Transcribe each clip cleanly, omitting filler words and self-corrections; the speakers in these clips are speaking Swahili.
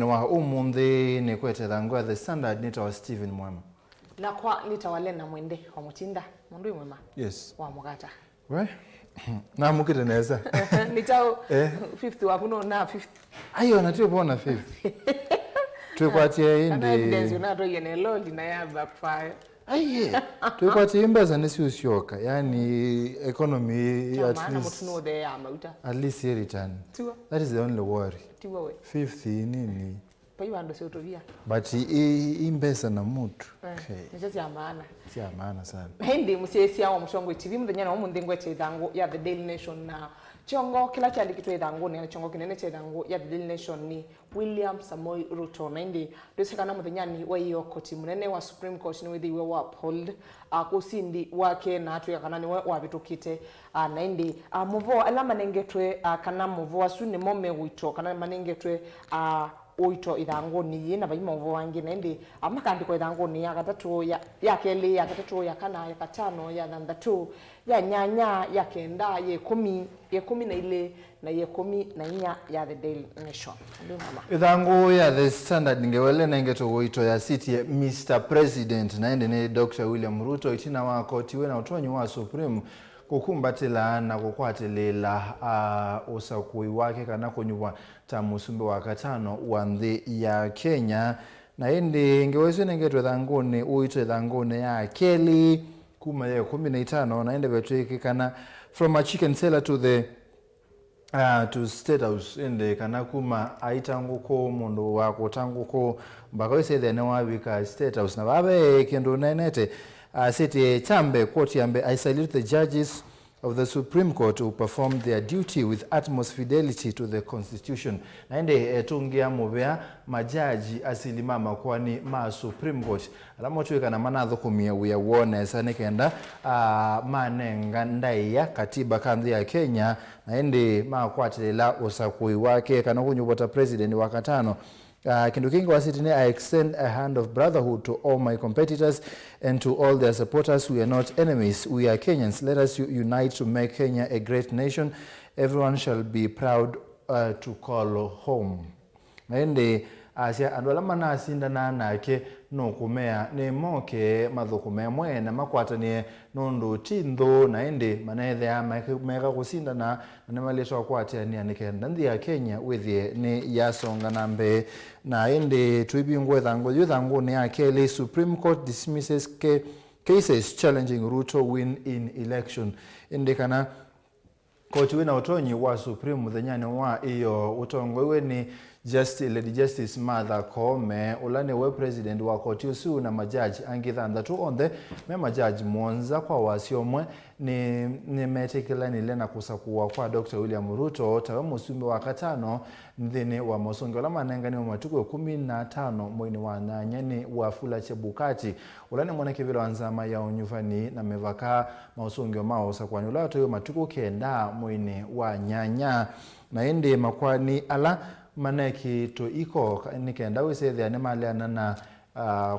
Wa umundi ni kwete dhangwa the standard nita wa Steven MUEMA. Na kwa nita wa LENAH mwende wa MUTINDA. Mundu MUEMA. Yes. Wa mugata. We? Na mukite neza. Nitao 50 wa kuno na 50. Ayo na tuyo pona 50. Tuyo kwa tia hindi. Kana evidence yunato yene loli na ya backfire. Aye. Tuyo kwa tia imbeza nisi usyoka. Yani economy at least year return. That is the only worry. 50 nini. But imbesa na mutu. Okay. Si amana sana. Hindi musiesi ya wa mshongwe TV mdenya na umundengwe chedango ya The Daily Nation na chongo kila chali kitu edango ni chongo kinene chedango ya The Daily Nation ni William Samoei Ruto na hindi dosekana mdenya ni wa hiyo koti munene wa Supreme Court ni wethi wa uphold kusindi wake na atu ya kanani wa bitukite na hindi Mauvoo Ala Me Mathanguni kana Mauvoo asu ni mome wito kana manengetwe oito idangoni yena bayima Mauvoo wangi nendi amakandiko idangoni ya gatatu ya keli ya gatatu ya kana ya katano ya nandatu ya nyanya ya kenda ye kumi na ile na ye kumi na inya ya The Daily Nation ndio mama idango ya The Standard ngewele na ingeto oito ya city ya Mr. President na ende ne Dr. William Ruto itina wako tiwe na utonyi wa Supreme kukumbatila na kukwatelela usakui wake kana kunyuwa tamusumbe wa katano wa nthi ya Kenya na indi ngeweze nengetwe dhangone uito dhangone ya keli kuma ya 15 na ende betweke kana from a chicken seller to the to State House ende kana kuma aitanguko mundu wako tanguko mbaka wese the na wabika State House na babe kendo nenete City Chambe Court Yambe, I salute the judges of the Supreme Court who performed their duty with utmost fidelity to the Constitution. Naende tungia mubea majaji asilimama kwani ma Supreme Court. Alamo tuweka na manadho kumia uya uone sana kenda manenga ndaiya katiba kandi ya Kenya. Naende makwatelela usakui wake kana kunyubota president wakatano. Kindu kingi wa sitini, I extend a hand of brotherhood to all my competitors and to all their supporters. We are not enemies, we are Kenyans. Let us unite to make Kenya a great nation. Everyone shall be proud to call home. Naende asia andwala na asinda na nake no kumea ne moke madhukumea mwena makwata ni nondo tindo naende manethe ya meka kusinda na nemalisho kwatia ni anikenda ndi ya Kenya withie ni yasonga nambe naende tuibingwe dhango yudhango ni akele Supreme Court dismisses cases challenging Ruto win in election indikana koti wina utonyi wa Supreme thenyane wa iyo utongo iwe ni Lady Justice Martha Koome ulane we president wa koti usu na majaji angithanda tu onde me majaji monza kwa wasiomwe ni metekela ni LENAH kusakuwa kwa Dr. William Ruto tawe musumbe wa katano nthini wa mosonge Ala manengani wa matuko 15 mwini wa nanyani wa Fula Chebukati ulane mwanake vile wanzama ya unyufani na mevaka mausonge mao sakwani ulato yo matuko kenda mwini wa nyanya na indi makwani ala maneki to iko nikenda wese the animal na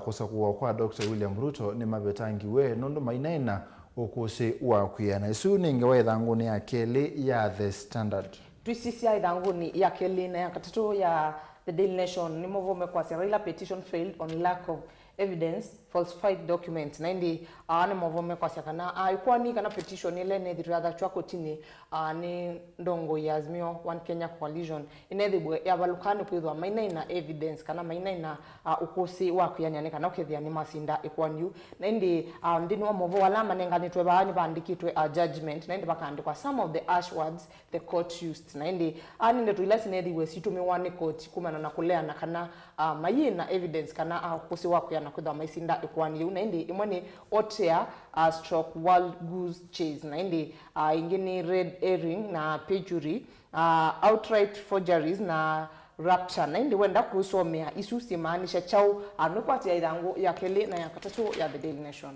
kusakuwa kwa Dr. William Ruto ni mabetangi we nondo mainaina okose wa kuyana isu ningewe dhanguni ya keli ya The Standard tuisisi ya dhanguni ya keli na ya katatu ya The Daily Nation ni Mauvoo mekwasirila petition failed on lack of evidence falsified documents na ndi ane Mauvoo mekwasirana ikuwa ni kana petition ile ne dhiriadha chwa kotini ni ndongo ya Azimio One Kenya Coalition inedhibwe ya balukani kwithwa maina evidence kana maina ukosi wa kuyanyane kana ukethia ni masinda ikuwa new na ndi ndini wa Mauvoo Ala Me Mathanguni twe baani bandikitwe judgment na ndi bakandikwa some of the harsh words the court used na ndi nde tuilasi nedhiwe situmi one court kumana na kuleana kana mayina evidence kana ukosi wa kuyana kwithwa maisinda ikuwa new na ndi imweni otea stroke wild goose chase na ndi ingini red herring na perjury outright forgeries na rapture na ndi wenda kusomea isusi maanisha chao anukwati ya idango ya kele na ya katatu ya The Daily Nation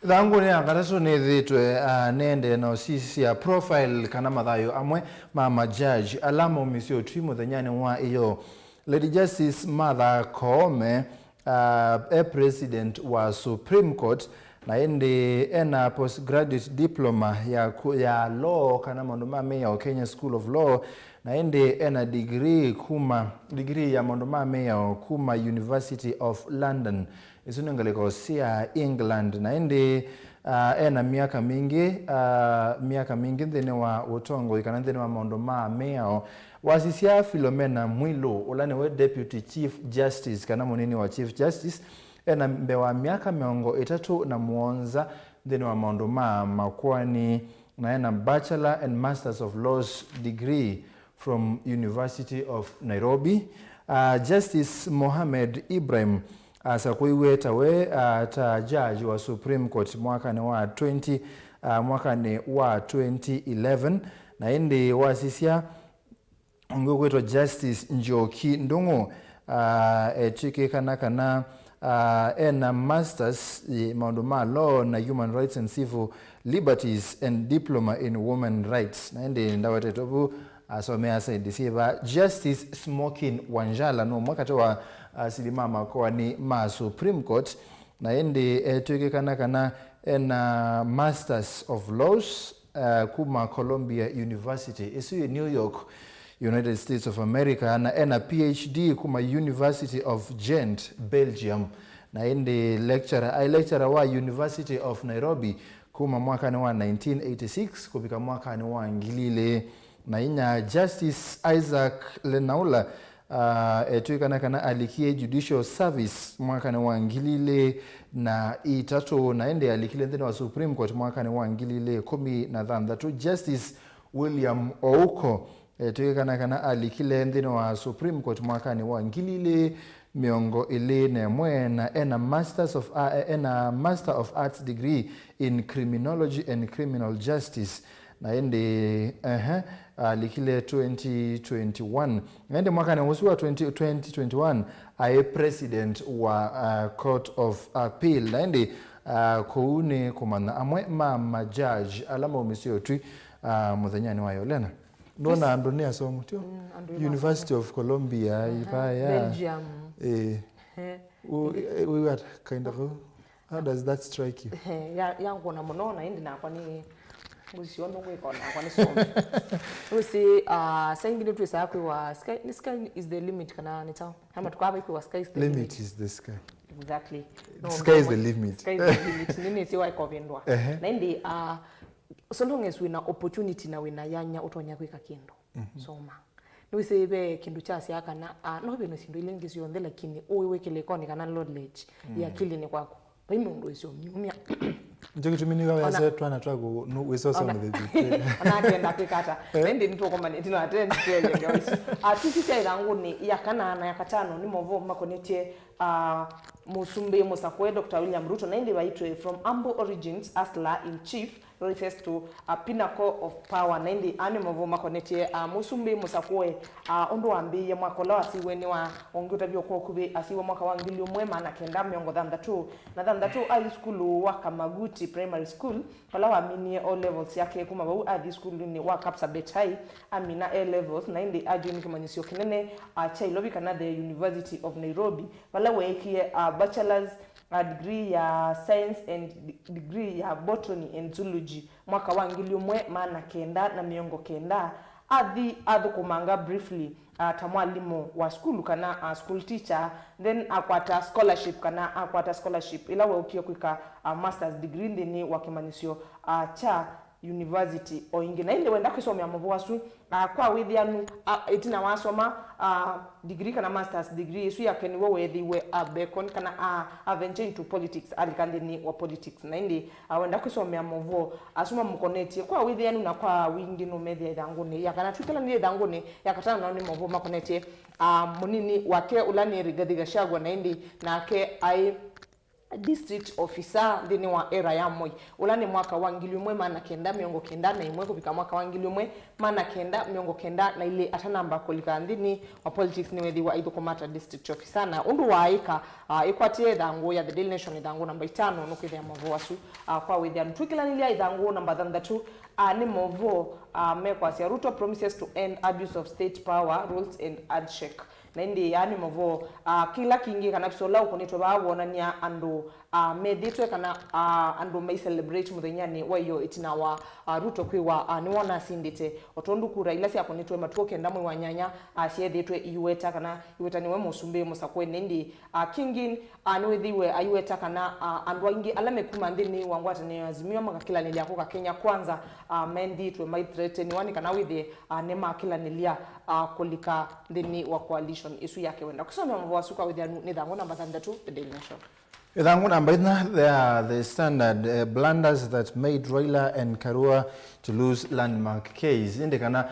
dhangu ni akatato ni dhitwe nende na osisi ya profile kana mathayo amwe mama judge alama umisio tuimu thenyane wa iyo Lady Justice Martha Koome president wa Supreme Court na ende ena postgraduate diploma ya law kana mandu mame ya Kenya School of Law na ende ena degree ya mondoma meya kuma University of London isunengaleko sia England na ende ena miaka mingi ndene wa utongo ikana ndene wa mondoma meya wasisia Philomena Mwilu ulane we Deputy Chief Justice kana munini wa Chief Justice ena mbewa miaka miongo 3 ndene wa mondoma makwani na ena Bachelor and Masters of Laws degree from University of Nairobi. Justice Mohamed Ibrahim asakuiwetawe ta judge wa Supreme Court mwaka ni wa 2011 na indi wasisia ngokweto Justice Njoki Ndungu chike kana ena Masters maunduma Law na Human Rights and Civil Liberties and Diploma in Women Rights na indi ndawate tobu asomea saidi siba Justice Smokin Wanjala no mwakati wa silimama kwa ni Supreme Court na indi tuike kana ena Masters of Laws kuma Columbia University isu New York United States of America na ena PhD kuma University of Ghent Belgium na indi lecturer wa University of Nairobi kuma mwaka ni wa 1986 kupika mwaka ni wa ngilile na inya Justice Isaac Lenaula tuikana alikie Judicial Service mwaka ni wa ngilile na itatu na ende alikile ndene wa Supreme Court mwaka ni wa ngilile 13. Justice William Ouko tuikana alikile ndene wa Supreme Court mwaka ni wa ngilile miongo na ena Master of Arts degree in Criminology and Criminal Justice na ende likile 2021 ende mwaka na usiwa 2021 aye president wa Court of Appeal na ende kuune kumana MUEMA judge alama umisio tu muthanyani wayo lena ndona andonia somo tio University of Columbia Belgium we got kind of how does that strike you yangu na monona indi na kwani usiona ngweko na kwani somo usi sayingine tu sa kwa sky is the limit kana nita kama tukaba kwa sky is the limit is the sky exactly no, sky is the limit sky is the limit nini si wai kovendwa na indi so long as we na opportunity na we na yanya utonya kwika kindo soma niwisebe kindu chasi akana no bino sindu ilengisi yonde lakini uwekele koni kana knowledge ya akili ni kwako bimo ndo isio myumya njoki tumini wa yase twana twago no wesoso mu the anatenda kwikata ndi nitoko mane tino attend twele guys atusisi irangu ni yakana na yakatano ni Mauvoo makonetie musumbe musakwe Dr. William Ruto na ndi baitwe from humble origins hustler in chief refers to a pinnacle of power na ndi Mauvoo makonetie musumbe musakwe ondo ambiye mwakola asiwe ni wa onguta byo kokube asiwe mwaka wa ngili MUEMA na kenda miongo 32 na 32 high school wa Kamaguti primary school kola wa mini O levels yake kuma ba high school ni wa Kapsabet high amina A levels na ndi ajuni kimanyisio kinene chailobi kana the University of Nairobi wala wekie bachelor's degree ya science and degree ya botany and zoology mwaka wa ngili MUEMA na kenda na miongo kenda adhu kumanga briefly tamwalimu wa school kana school teacher then akwata scholarship ila we ukiyo kwika master's degree ndini wakimanisio cha university o ingina ile wenda kusomea Mauvoo asu kwa withianu itina wasoma degree kana master's degree isu yakeni we bekon kana venture into politics alikandeni wa politics na ndi wenda kusomea Mauvoo asuma mkoneti kwa withianu na kwa wingi no media idanguni yakana twikala ni idanguni yakatana na ni Mauvoo makoneti munini wake ulani Rigathi Gachagua na ndi na ke district officer ndini wa era ya Moi ulani mwaka wa ngili MUEMA na kenda miongo kenda na imwe kupika mwaka wa ngili MUEMA na kenda miongo kenda na ile atanamba kolika ndini wa politics ni wethi wa idho komata district officer na undu waika ikwatie dango ya the Daily Nation dango namba 5 nukwithe ya Mauvoo asu kwa wethi antwikila nilia dango namba 32 ni Mauvoo mekwasi Ruto promises to end abuse of state power rules and handshake na indi yani Mauvoo kila kingi kana kisola ukunitwe bawonania andu meditwe kana andu may celebrate muthenyani wayo itinawa Ruto kwiwa niwona sindite otondu kura ila sia kunitwe matuke ndamwe wanyanya siethitwe iweta kana iweta niwe musumbe musakwe nindi kingin anwethiwe aiweta kana andu aingi ala mekuma ndini wangwata ni azimio makakila nilia kwa Kenya kwanza menditwe my threaten wani kana withi nema kila nilia kolika ndini wa coalition isu yake wenda kusoma Mauvoo asuka withi ni thangu namba 32 the Daily Nation. Thangu namba the standard blunders that made Raila and Karua to lose landmark case. Inde kana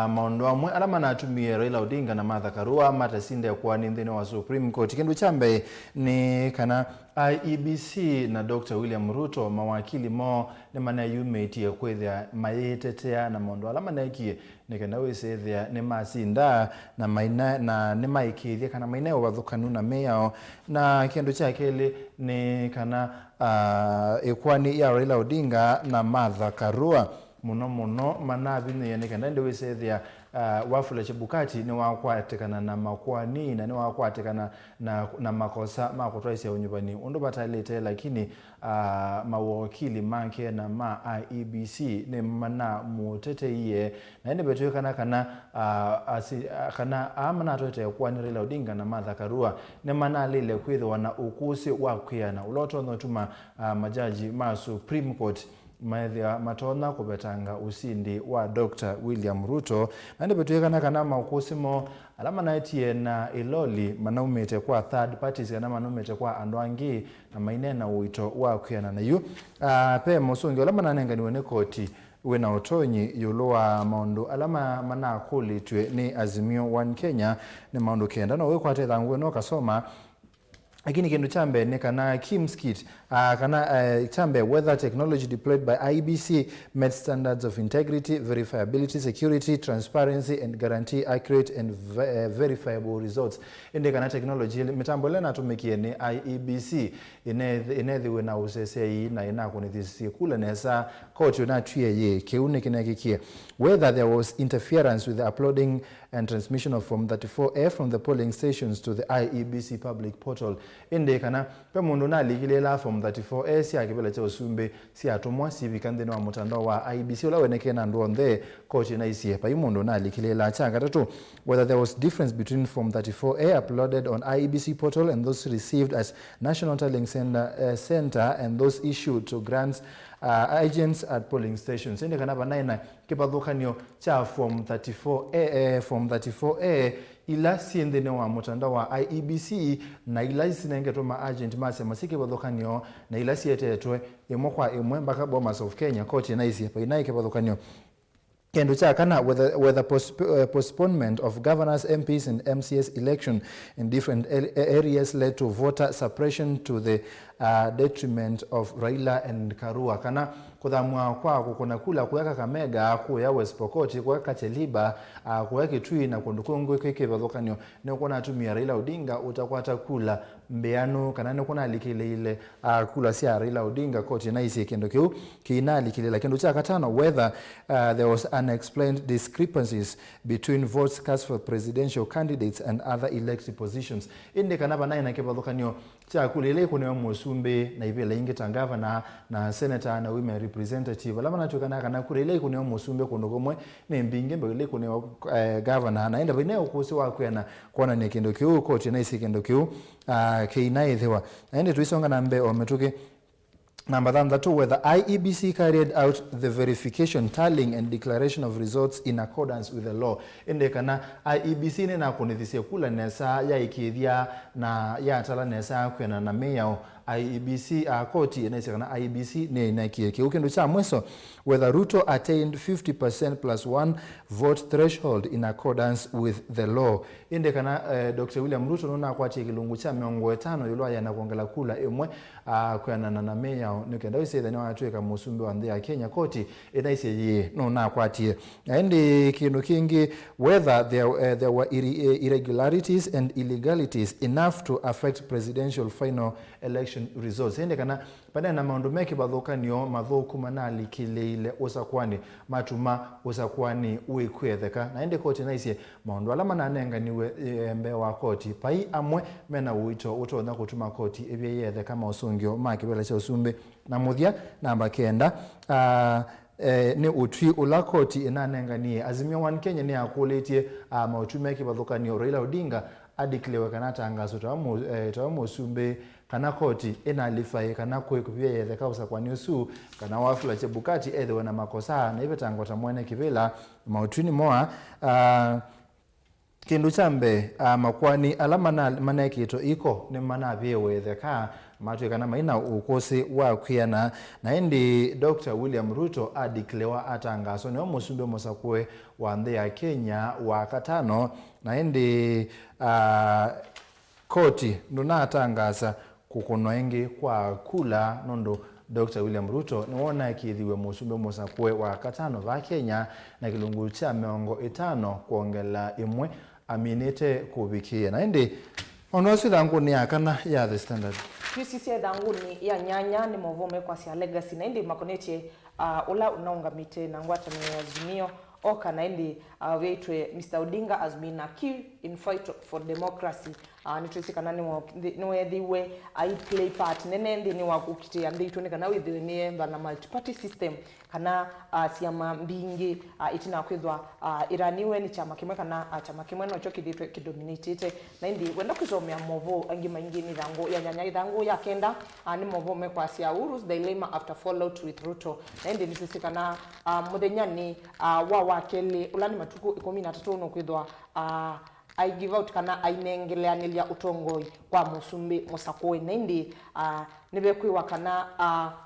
maondo amwe alama na atumie Raila Odinga na Martha Karua mata sinde kwa nindhino wa Supreme Court. Kindu chambe ni kana IEBC na Dr. William Ruto mawakili mo ne mana yumeti ya kwethia mayetetea na maondo alama na ikie ne kana wesethia ne masinda na maina na ne maikithia kana maina wathukanu na meyao na kindu chakele ni kana ekwani ya Raila Odinga na Martha Karua muno manabi ne yani kana ndio wesethia wafula chebukati ni wakwatekana na makwani na ni wakwatekana na makosa makotwaisi ya unyubani undo batalete lakini mawakili manke na IEBC ni mana mutete iye na ene betu kana amana tote kwa ni Raila Odinga na Martha Karua ne mana lile kwitho wana ukusi wakwiana uloto notuma majaji ma Supreme Court maethia matona kubetanga usindi wa Dr. William Ruto na ndibetuye kana maukosimo alama naitie na iloli manaumete kwa third parties kana manaumete kwa andwangi na mainena uito wa kuyana na yu pe mosongi alama nanenga niwene koti wena otonyi yulowa maundu alama mana kuli tue ni Azimio 1 Kenya ni maundu kenda no wekwa te thangu no kasoma lakini kindu chambe ni kana kimskit chambe whether technology deployed by IEBC met standards of integrity, verifiability, security, transparency and guarantee accurate and verifiable results. Inde kana technology mitambo lena tumikie ni IEBC inethiwe na usesei na inakunithisi kula nesa kocho na tuye ye keune kinakikie whether there was interference with the uploading and transmission of Form 34A from the polling stations to the IEBC public portal. Inde kana pe mundu na ligilela Form 34A si akibela cha usumbe si atomwa si vikandeni wa mutandao wa IEBC ula weneke na nduonde kochi na isi pa mundu na ligilela cha katatu whether there was difference between Form 34A uploaded on IEBC portal and those received as National Tallying Center and those issued to grants agents at polling stations. Inde kana banaina kipathukanio cha Form 34A ila siende ne wa mutandao wa IEBC na ila sinengetoma agent mase masike pathukanio na ila sietetwe imokwa imwe mpaka Bomas of Kenya court na isi pa inaike pathukanio kendo cha kana whether postponement of governors, MPs and MCS election in different areas led to voter suppression to the detriment of Raila and Karua. Kana kuthamwa kwa kuna kula kuweka Kamega kuya West Pokot kuweka Cheliba kuweka Kitui na kundukungu kweke vadhokanio ne kuna atumia Raila Odinga utakwata kula mbeano kana ne kuna alikile ile kula sia Raila Odinga koti na isi kendo kiu kina alikile kendo cha katano whether there was unexplained discrepancies between votes cast for presidential candidates and other elected positions. Inde kana bana na kivadhokanio cha kulile kuna musumbe na ivela inge tangava na senator na women representative alama natukana kana kulile kuna musumbe kundogomwe nembinge mbele kuna governor na enda bine ukusi wakwena kuona ne kendo kiu koti na isi kendo kiu keinaithiwa na ende tuisonga na mbe ometuke Number 2, whether IEBC carried out the verification, tallying and declaration of results in accordance with the law. Inde kana IEBC ne na kunithisia kula nesa ya ikithia na ya tala nesa kwena na meya IEBC koti inaweza kana IEBC ne na kieke ukendo cha mweso whether Ruto attained 50% plus 1 vote threshold in accordance with the law. Inde kana Dr. William Ruto nona kwa kilungu cha miongo 5 yulwa yana kuongela kula emwe kwena na meya nikenda wise the na atweka musumbe wa ndya Kenya koti inaise ye nona kwatie ende kindu kingi whether there were irregularities and illegalities enough to affect presidential final election election results ende kana bana na maundu meki bathukanio mathuku manalikileile usakwani matuma usakwani uikwetheka na ende koti na isie maundu ala mananenganiwe mbe wa koti pai amwe mena uito utona kutuma koti ebye yetheka mausungio makibela cha usumbe na muthia namba 9 ni utwi ula koti inanenganie Azimio One Kenya ni akuletie mautumeki bathukanio Raila Odinga adiklewe kana tangazo tamu usumbe kana koti inalifai kana kwekubye yetheka usakwani usu kana wafula chebukati ethe na makosa na ibetango tamwene kibela mautuni moa kindu chambe makwani alama manekito iko ni manabye wetheka matwe kana maina ukosi wa kwiana na indi Dr. William Ruto adiklewa atangazo ni omusumbe mosakwe wa ndhe ya Kenya wa katano na indi koti nduna atangaza kukono engi kwa kula nondo Dr. William Ruto niwona kithiwe musumbe mosakwe wa katano va Kenya na kilungu cha miongo 5 kuongela imwe aminite kubikia na indi onosi dhanguni ya kana ya The Standard PCC dhanguni ya nyanya ni Mauvoo kwa sia legacy na indi makonetie ula unaungamite na ngwata ni Azimio oka na indi weitwe Mr. Odinga has been a key in fight for democracy nitwisika nani niwethiwe I play part nene ni wakukitia nditu ni kana withiwe ni na multi party system kana siama mbingi itina kwithwa iraniwe ni chama kimwe kana chama kimwe no cho kithitwe kidominated na indi wenda kusomea Mauvoo angi maingi ni thangu ya nyanya ithangu ya kenda ni Mauvoo kwa sia Uru's dilemma after fallout with Ruto na indi nitwisika na muthenya ni wa kele ulani matuku 13 no kwithwa I give out kana ainengeleanilia utongoi kwa musumbi musakwe nindi nibekwiwa kana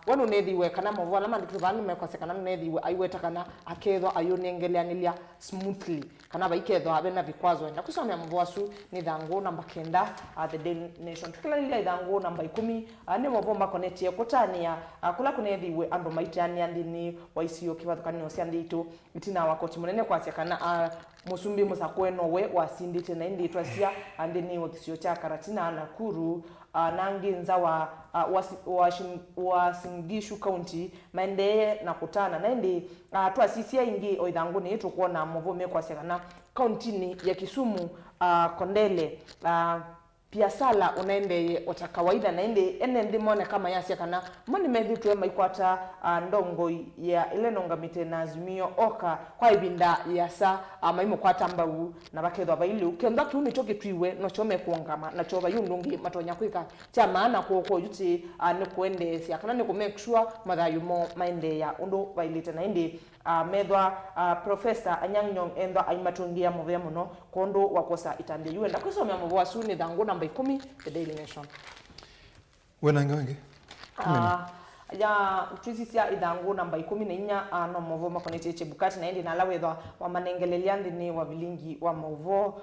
wanu nethiwe kana Mauvoo Ala mandu tuvani mekosekana nethiwe aiweta kana akethwa ayonengeleanilia smoothly kana baikethwa abena vikwazo na kusomea Mauvoo asu ni thangu namba 9 the Daily Nation tukilalilia thangu namba 10 ni Mauvoo makonetie kutania kula kunethiwe andu maitania ndini waisio kivathukanio cia nditu itina wakoti munene kwa cia kana musumbi musakwe nowe wasindite na indi twasia andini wakisio cha Karatina Nakuru nanginza wa Singishu County maendeye na kutana na indi twasisia ingi oithanguni yetu kuona Mauvoo kwa sekana county ni ya Kisumu Kondele pia sala unaende ota kawaida na ende ndimone kama yasia kana moni methitwe maikwata ndongo ya ile nongamite na Azimio oka kwa ibinda yasa maimo kwata mbau na bakethwa baile ukenda tu nichoke twiwe no chome kuongama na choba yundungi matonya kwika cha maana ko yuti ne kuende sia kana ne ku make sure madayumo maende ya undo bailite na indi medwa Professor Anyang' endwa aimatungia Mauvoo muno kondo wakosa itande yuenda kusomea Mauvoo asu ni thangu namba 10 The Daily Nation wenange ya utwisisia ithangu namba 14 no Mauvoo makonete chebukati na indi na lawethwa wa manengelelia ndini wa bilingi wa Mauvoo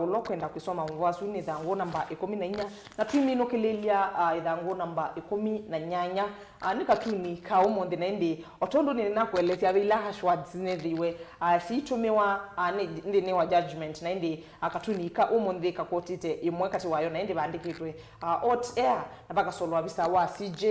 ulokwenda kusoma Mauvoo asu ni thangu namba 14 na twimino kelelia ithangu namba 18 nikatuni kaumo ndine ndi otondo ni nakuelezea bila hashwords nethiwe siitumiwa ndine wa judgment na ndi akatuni ka umonde kakotite imwe kati wayo na ndi bandikitwe hot air na baka solwa bisa wa CJ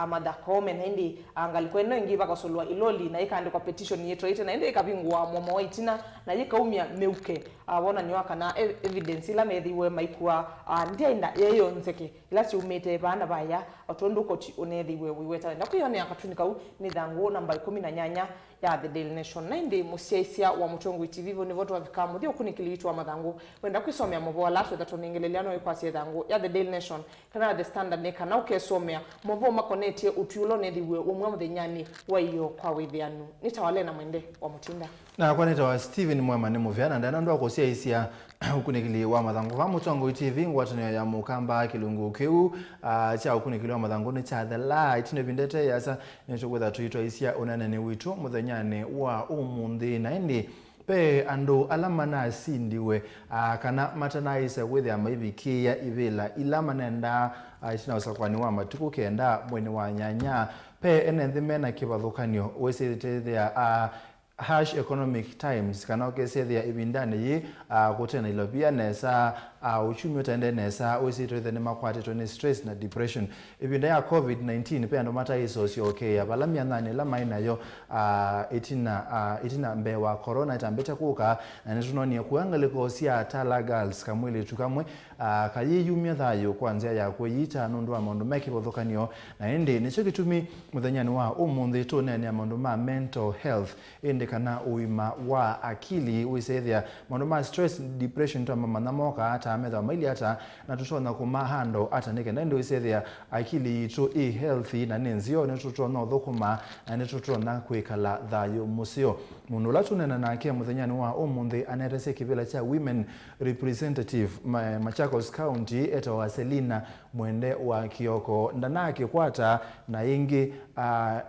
madakome na ndi angalikweno ingi baka solwa iloli na ikaandikwa petition yetu ite na ndi ikabingwa momo itina na yikaumia meuke wona ni wakana evidence ila methiwe maikua ndia inda yeyo nzeke ila si umete bana baya otondo koti onethiwe wiweta na kuyone akatunika ni thangu namba 18 ya The Daily Nation na ndi musiaisia wa Mutongo TV vo ni voto wavikamu dio kunikiliitwa mathangu wenda kwisomea Mauvoo Ala thatonengeleliano ikwasi thangu ya The Daily Nation kana The Standard neka na ukesomea Mauvoo makonetie utiulo nethiwe umwe muthenyani wa iyo kwa withianu nitawale na mwende wa Mutinda na kwaneta wa Steven MUEMA ni muviana ndana ndo akosia isia ukunikili wa mathangu va Mutongo TV ngwatanio ya mukamba kilungu kiu cha ukunikili wa mathangu ni cha The Light ne bindete yasa nchogwetha tuitwa isia unanene witu muthenyane wa umundi na indi pe ando alama na asindiwe kana matanaisa wethe amaibikia ibila ilama nenda itina usakwani wa matuku kenda mwene wa nyanya pe enenthime na kivathukanio wesete thea harsh economic times kana kesethia ibindane yi kutena ilopia nesa uchumi utende nesa usitwethe makwatitwe ni stress na depression ibinda ya COVID-19 pe ando mata isocio okay abalamya nane la maina yo itina mbewa corona itambeta kuka na netunoni kuangaliko sia tala girls kamwili tukamwe kayiyumya thayo kwanzia ya kuyita nundu wa maundu meki bothokanio na indi nicho gitumi muthanyani wa umuthi tunene ya maundu ma mental health indi kana uima wa akili wisethia maundu ma stress depression twa manamoka hata ametha maili hata na tutona kuma hando hata nike na indi wisethia akili itu healthy na nenzio netutona thukuma na netutona kwikala thayo musio mundu la tunena nake muthanyani wa umuthi anerese kibila cha women representative Machakos County eto wa Selina mwende wa Kioko ndanake kwata na ingi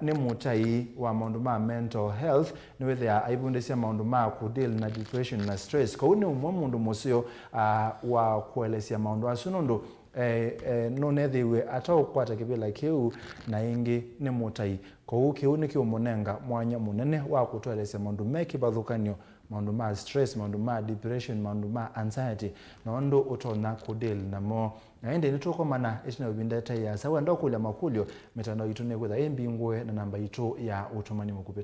ni mutai wa maundu ma mental health ni wethia aibundesia maundu ma kudeal na depression na stress kwa uni mundu musio wa kuelesia maundu asunundu nonethiwe atau kwata kibila kiu na ingi ni mutai kwa kiu ni kiumunenga mwanya munene wa kutwelesea maundu meki bathukanio maundu ma stress maundu ma depression maundu ma anxiety na ondo utona kudeal na mo na ende nitukomana itina ubindeta ya sawa ndo kula makulio mitandao itune kwetha embingwe na namba itu ya utumani mukupe